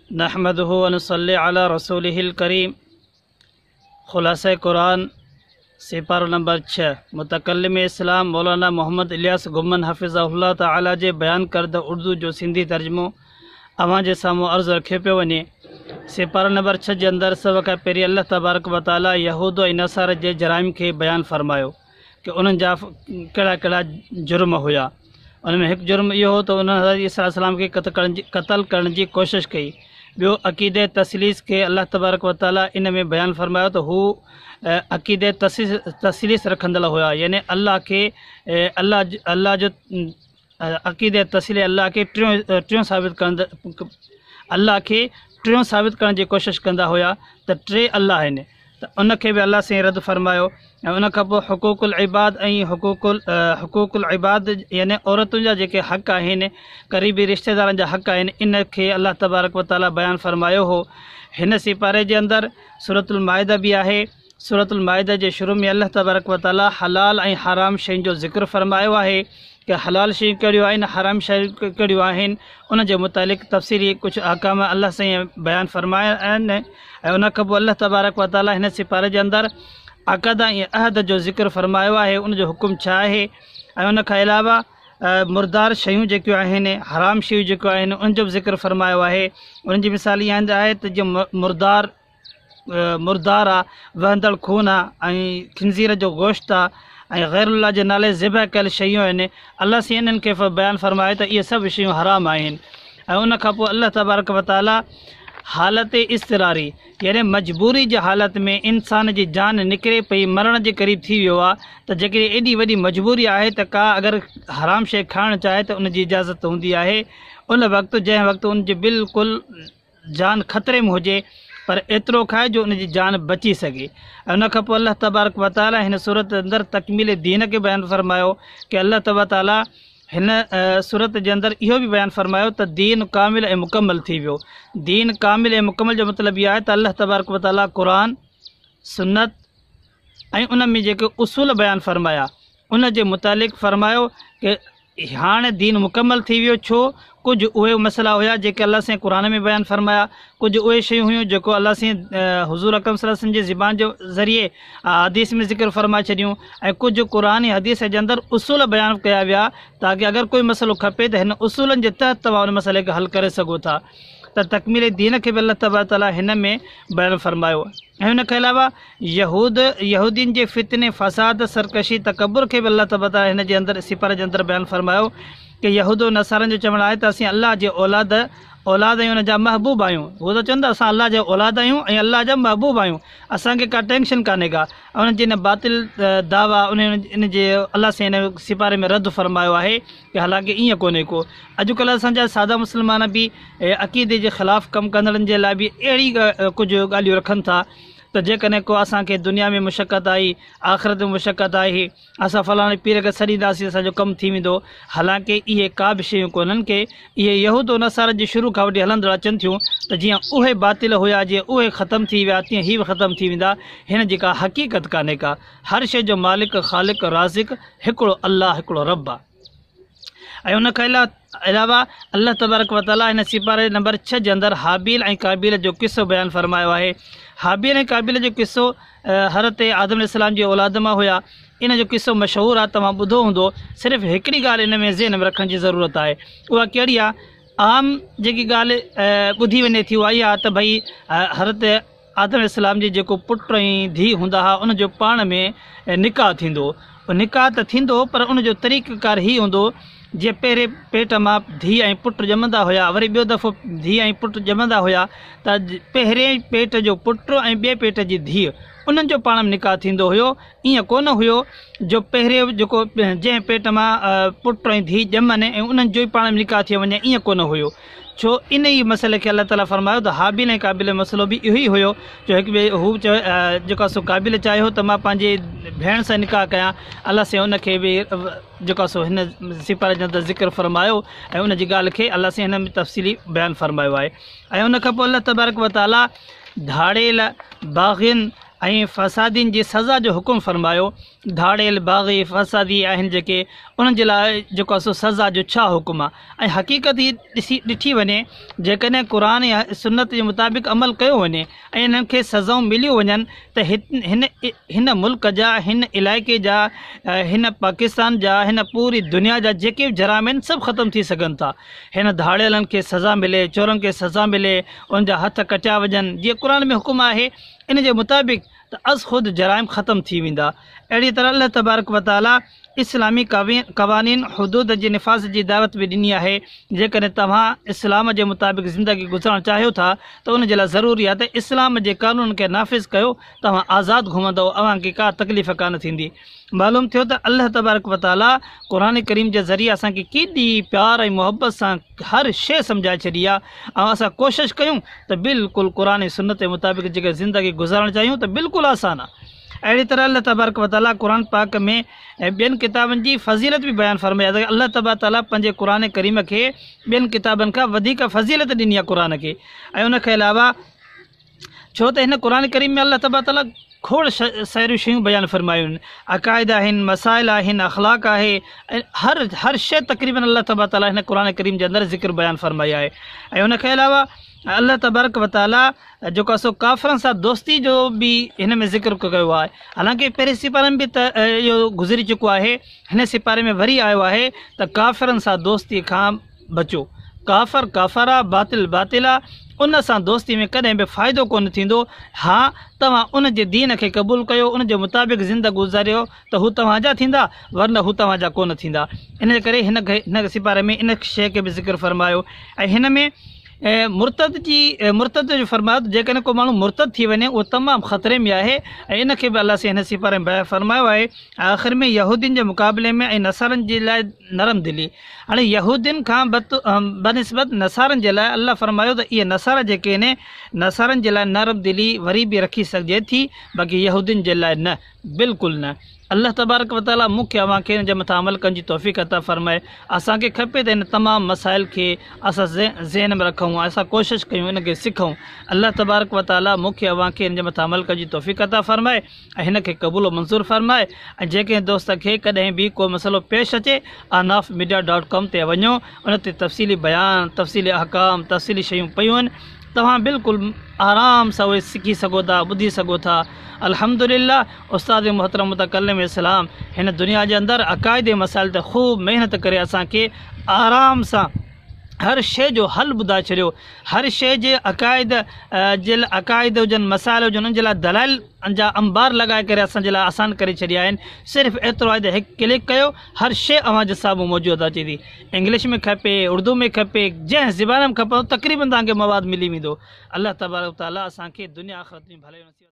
नहमदुहु व नुसल्ली अला रसूलिहिल करीम। खुलासा कुरान सिपारो नंबर 6 मुतकल्लिम इस्लाम मौलाना मोहम्मद इलियास गुम्मन हफ़िज़हुल्लाह ताला जे बयान करदा उर्दू जो सिंधी तर्जुमो अवां जे साम्हूं अर्ज़ु रखियो पियो वञे। सिपारो नंबर 6 जे अंदरि सभ खां पहिरीं अल्लाह तबारक व ताला यहूद ऐं नसार जे जराइम खे बयानु फ़रमायो कि उन्हनि जा कहिड़ा कहिड़ा जुर्म हुया। उनमें हिकु जुर्म इहो हो त उन्हनि हज़रत ईसा अलैहिस्सलाम खे क़त्ल करण जी कोशिशि कई। ॿियो अक़ीदे तसलीस के अल्लाह तबारक व ताला इन में बयानु फ़रमायो त हू अक़ीदे तसलीस रखंदड़ हुआ, यानी अल्लाह के अल्लाह जो अक़ीदे तसली अल्लाह के टियों साबित करण जी कोशिशि कंदा हुआ त टे अल्लाह आहिनि। त उनखे बि अल्लाह साईं रद्द फ़रमायो। ऐं उन खां पोइ हुकूकुल इबाद ऐं हुकूकुल इबाद यानी औरतुनि जा जेके हक़ आहिनि, क़रीबी रिश्तेदारनि जा हक़ आहिनि, इन खे अल्लाह तबारक व ताला बयानु फ़रमायो हो। हिन सिपारे जे अंदरि सूरतुल माइदा बि आहे। सूरतुल माइदा जे शुरू में अल्लाह तबारक व ताला हलाल ऐं हराम शयुनि जो ज़िक्र फ़रमायो आहे कि हलाल शयूं कहिड़ियूं आहिनि, हराम शयूं कहिड़ियूं आहिनि। उन जे मुतालिक़ तफ़सीली कुझु अहकाम अल्लाह साईं बयानु फ़रमाया आहिनि। ऐं उन खां पोइ अल्लाह तबारक व ताला हिन सिपारे जे अंदरि अक़द ऐं अहद जो ज़िक्र फ़रमायो आहे, उनजो हुकुम छा आहे। ऐं उन खां अलावा मुर्दार शयूं जेकियूं आहिनि, हराम शयूं जेकियूं आहिनि, उनजो बि ज़िक्र फ़रमायो आहे। उन जी मिसाल इहा आहे त जीअं मुर्दार आहे, वहंदड़ खून आहे, ऐं खिंज़ीर जो गोश्त आहे, ऐं ग़ैरुल्लाह जे नाले ज़िबह कयल शयूं आहिनि। अल्लाह साईं इन्हनि खे बयानु फ़रमायो त इहे सभु शयूं हराम आहिनि। ऐं उन खां पोइ अल्लाह तबारक व ताला हालत इज़्तिरारी यानी मजबूरी जी हालत में इंसान जी जान निकिरे पई, मरण जे क़रीब थी वियो आहे, त जेकॾहिं एॾी वॾी मजबूरी आहे त का अगरि हराम शइ खाइणु चाहे त उनजी इजाज़त हूंदी आहे। उन वक़्तु जंहिं वक़्तु उनजी बिल्कुलु जान ख़तरे में हुजे, पर एतिरो खाए जो उनजी जान बची सघे। ऐं उन खां पोइ अल्लाह तबारक व ताला हिन सूरत अंदरि तकमील दीन खे बयानु फ़रमायो कि अल्लाह तबारक ताला हिन सूरत जे अंदरि इहो बि बयानु फ़रमायो त दीन कामिल ऐं मुकमल थी वियो। दीन कामिल ऐं मुकमल जो मतिलबु इहो आहे त अल्लाह तबारक व ताला क़ुरान सुन्नत ऐं उन में जेके उसूल बयानु फ़रमाया उन जे मुतालिक़ फ़रमायो कि हाणे दीन मुकमल थी वियो। छो कुझु उहे मसइला हुया जेके अल्लाह साईं क़ुरान में बयानु फ़रमाया, कुझु उहे शयूं हुयूं जेको अल्लाह साईं हुज़ूर अकरम सल्लल्लाहु अलैहि वसल्लम जे ज़बान जो ज़रिए हदीस में ज़िक्र फ़रमाए छॾियूं। ऐं कुझु क़ुरान ऐं हदीस जे अंदरि उसूल बयानु कया विया ताकी अगरि कोई मसइलो खपे त हिन उसूलनि जे तहत तव्हां उन मसइले खे हल करे सघो था। त तकमील दीन खे बि अल्लाह तबारक ताला हिन में बयानु फ़रमायो। ऐं हुन खां अलावा यहूदियुनि जे फितने फ़साद सरकशी तकबुर खे बि अल्लाह तबारक ताला हिन जे अंदरि सिपारे जे अंदरि बयानु फ़रमायो कि यहूदो नसारनि जो चवणु आहे त असीं अल्लाह जे औलाद आहियूं, उन जा महबूब आहियूं। उहो त चवंदा असां अल्लाह जा औलाद आहियूं ऐं अल्लाह जा महबूब आहियूं, असांखे का टेंशन कान्हे का। ऐं उन्हनि जी इन बातिल दावा इन जे अल्लाह सां हिन सिपारे में रद्द फ़रमायो आहे कि हालांकि ईअं कोन्हे को। अॼुकल्ह असांजा सादा मुस्लमान बि अक़ीदे जे ख़िलाफ़ु कमु कंदड़नि जे लाइ बि अहिड़ी कुझु ॻाल्हियूं रखनि था त जेकॾहिं को असांखे दुनिया में मुशक़त आई, आख़िरत में मुशक़त आई, असां फलाणे पीर खे सॾींदासीं, असांजो कमु थी वेंदो। हालांकि इहे का बि शयूं कोन्हनि के इहे यहूद नसार जे शुरू खां वठी हलंदड़ अचनि थियूं त जीअं उहे बातिल हुया, जीअं उहे ख़तमु थी विया, तीअं हीअ बि ख़तमु थी वेंदा। हिन जी का हक़ीक़त कान्हे का। हर शइ जो मालिक ख़ालिक राज़िक हिकिड़ो अल्लाह, हिकिड़ो रब आहे। ऐं उन खां अलावा अल्लाह तबारक व ताला हिन सिपारे नंबर 6 जे अंदरि हाबील ऐं काबिल जो किस्सो बयानु फ़रमायो आहे। हाबील ऐं काबिल जो किस्सो हज़रत आदम अलैहिस्सलाम जी औलाद मां हुया। इन जो किस्सो मशहूरु आहे, तव्हां ॿुधो हूंदो। सिर्फ़ु हिकिड़ी ॻाल्हि इन में ज़हन में रखण जी ज़रूरत आहे। उहा कहिड़ी आहे? आम जेकी ॻाल्हि ॿुधी वञे थी उहा इहा त भई हज़रत आदम अलैहिस्सलाम जी जेको पुटु ऐं धीउ हूंदा हुआ उनजो पाण में निकाह थींदो। निकाह त थींदो पर उनजो तरीक़ेकार हीअ हूंदो जीअं पहिरें पेट मां धीउ ऐं पुटु ॼमंदा हुया, वरी ॿियो दफ़ो धीउ ऐं पुटु ॼमंदा हुया, त पहिरें पेट जो पुटु ऐं ॿिए पेट जी धीउ उन्हनि जो पाण में निकाह थींदो हुयो। ईअं कोन हुयो जो पहिरें जेको जंहिं पेट मां पुटु ऐं धीउ ॼमनि ऐं उन्हनि जो ई पाण में निकाह थी वञे, ईअं कोन हुयो। छो इन ई मसइले खे अल्लाह ताला फ़रमायो त हाबील ऐं काबिल जो मसइलो बि इहो ई हुयो जो हिकु ॿिए हू चयो जेको आहे सो काबिल चाहियो त मां पंहिंजे भेण सां निकाह कयां। अल्लाह सां उनखे बि जेको आहे सो हिन सिपारे जे अंदरि ज़िक्र फ़रमायो ऐं उन जी ॻाल्हि खे अल्लाह सां हिन में तफ़सीली बयानु फ़रमायो आहे। ऐं उन खां पोइ अल्लाह तबारक व ताला धाड़ेल बाग़ियुनि ऐं फ़सादीन जी सज़ा जो हुकुम फ़रमायो। धाड़ेल बाग़ी फ़सादी आहिनि जेके, उन्हनि जे लाइ जेको आहे सो सज़ा जो छा हुकुम आहे। ऐं हक़ीक़त ही ॾिठी वञे, जेकॾहिं क़ुर या सुन्नत जे मुताबिक़ अमल कयो वञे ऐं इन्हनि खे सज़ाऊं मिलियूं वञनि त हिन मुल्क जा, हिन इलाइक़े जा, हिन पाकिस्तान जा, हिन पूरी दुनिया जा जेके बि जराइम आहिनि सभु ख़तमु थी सघनि था। हिन धाड़ेलनि खे सज़ा मिले, चोरनि खे सज़ा मिले, उनजा हथ कटिया वञनि जीअं क़ुर में हुकुम आहे। इन जे मुताबिक़ त अज़ ख़ुदि जराइम ख़तमु थी वेंदा। अहिड़ी तरह अल्लाह तबारक व तआला इस्लामी क़वानीन हुदूद जी निफ़ाज़ जी दावत बि ॾिनी आहे। जेकॾहिं तव्हां इस्लाम जे मुताबिक़ ज़िंदगी गुज़ारणु चाहियो था त उन जे लाइ ज़रूरी आहे त इस्लाम जे क़ानून खे नाफ़िज़ कयो। तव्हां आज़ादु घुमंदव, अव्हांखे का तकलीफ़ कान थींदी। मालूम थियो त अल्लाह तबारक व तआला क़ुर करीम जे ज़रिए असांखे केॾी प्यार ऐं मुहबत सां हर शइ सम्झाए छॾी आहे। ऐं असां कोशिशि कयूं त बिल्कुलु क़ुर ऐं सुन्नत जे मुताबिक़ जेके ज़िंदगी गुज़ारणु चाहियूं त बिल्कुलु आसान आहे। अहिड़ी तरह अल्लाह तबारक व तआला क़ुर पाक में ॿियनि किताबनि जी फ़ज़ीलत बि बयानु फ़रमाई आहे। अल्लाह तबारक ताला पंहिंजे क़ुर करीम खे ॿियनि किताबनि खां वधीक फ़ज़ीलत ॾिनी आहे क़ुर खे। ऐं उनखे अलावा छो त हिन क़ुर करीम में अल्लाह तबारक ताला खोड़ सारियूं शयूं बयानु फ़रमायूं आहिनि। अक़ाइद आहिनि, मसाइल आहिनि, अख़लाक आहे, ऐं हर शइ तक़रीबन अल्लाह तबारक ताला हिन क़ुर करीम जे अंदरि ज़िक्र बयानु फ़रमाई आहे। ऐं उनखे अलावा अल्लाह तबारक व तआला जेको आहे सो काफ़िरनि सां दोस्ती जो बि हिन में ज़िक्र कयो आहे। हालांकि पहिरें सिपारे में बि त इहो गुज़री चुको आहे, हिन सिपारे में वरी आयो आहे त काफ़िरनि सां दोस्ती खां बचो। काफ़र काफ़रा, बातिल बातिला, उन सां दोस्ती में कॾहिं बि फ़ाइदो कोन थींदो। हा, तव्हां उन जे दीन खे क़बूलु कयो, उन जे मुताबिक़ ज़िंदगी गुज़ारियो त हू तव्हांजा थींदा, वरना हू तव्हांजा कोन थींदा। इन करे हिन सिपारे में इन शइ खे बि ज़िक्र फ़रमायो। ऐं हिन में मुर्तद जो फ़रमायो त जेकॾहिं को माण्हू मुर्तद थी वञे उहो तमामु ख़तरे में आहे। ऐं इन खे बि अलाह से हिन सिपारे में बयानु फ़रमायो आहे। आख़िर में यहूदियुनि जे मुक़ाबले में ऐं नसारनि जे लाइ नरम दिली। हाणे यहूदियुनि खां बनिस्बत नसारनि जे लाइ अलाह फ़रमायो त इहे नसारा जेके आहिनि, नसारनि जे लाइ नरम दिली वरी बि रखी सघिजे थी, बाक़ी यहूदियुनि जे लाइ न, बिल्कुलु न। अल्लाह तबारक व तआला मूंखे अव्हांखे हिन जे मथां अमल करण जी तौफ़ीक़ अता फ़रमाए। असांखे खपे त हिन तमामु मसाइल खे असां ज़हन में रखूं, असां कोशिशि कयूं, हिन खे सिखूं। अल्लाह तबारक व तआला मूंखे अव्हांखे हिन जे मथां अमल करण जी तौफ़ीक़ अता फ़रमाए ऐं हिन खे क़बूल मंज़ूर फ़रमाए। ऐं जेके दोस्त खे कॾहिं बि को मसइलो पेश अचे, anaafmedia.com ते वञो, उन ते तफ़सीली बयान, तफ़सीली अहकाम, तफ़सीली शयूं पयूं आहिनि। तव्हां बिल्कुलु आराम सां उहे सिखी सघो था, ॿुधी सघो था। अल्हम्दुलिल्लाह उस्ताद मुहतरम मुतकल्लिम इस्लाम हिन दुनिया जे अंदरि अक़ाइदे मसाइल ते ख़ूब महिनत करे असांखे आराम सां हर शइ जो हल ॿुधाए छॾियो। हर शइ जे अक़ाइद हुजनि, मसाइल हुजनि, उन्हनि जे लाइ दलाइल जा अंबार लॻाए करे असांजे लाइ आसान करे छॾिया आहिनि। सिर्फ़ु एतिरो आहे त हिकु क्लिक कयो, हर शइ अव्हांजे साम्हूं मौजूदु अचे थी। इंग्लिश में खपे, उर्दू में खपे, जंहिं ज़बान में खपे तक़रीबन तव्हांखे मवाद मिली वेंदो। अल्लाह तबारक व तआला असांखे दुनिया आख़िरत में भले